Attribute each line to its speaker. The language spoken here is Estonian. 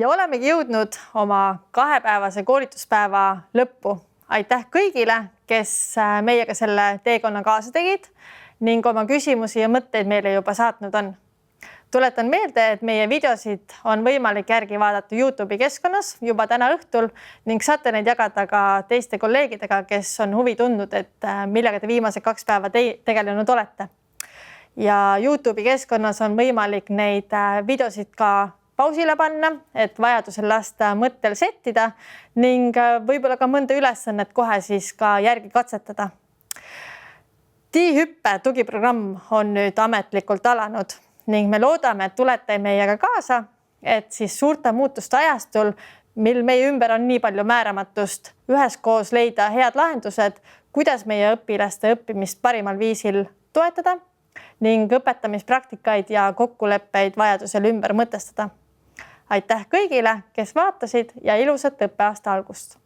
Speaker 1: Ja olemegi jõudnud oma 2-päevase koolituspäeva lõppu. Aitäh kõigile, kes meiega selle teekonna kaasa tegid ning oma küsimusi ja mõtteid meile juba saatnud on. Tuletan meelde, et meie videosid on võimalik järgi vaadata YouTube'i keskkonnas juba täna õhtul ning saate neid jagada ka teiste kolleegidega, kes on huvi tundnud, et millega te viimased 2 päeva tegelenud olete. Ja YouTube'i keskkonnas on võimalik neid videosid ka pausile panna, et vajadusel lasta mõttel settida ning võib-olla ka mõnda ülesannet kohe siis ka järgi katsetada. T-hüppe tugiprogramm on nüüd ametlikult alanud ning me loodame, et tulete meiega kaasa, et siis suurte muutuste ajastul, mil meie ümber on nii palju määramatust, üheskoos leida head lahendused, kuidas meie õpilaste õppimist parimal viisil toetada ning õpetamispraktikaid ja kokkuleppeid vajadusel ümber mõtestada. Aitäh kõigile, kes vaatasid ja ilusat õppeaasta algust!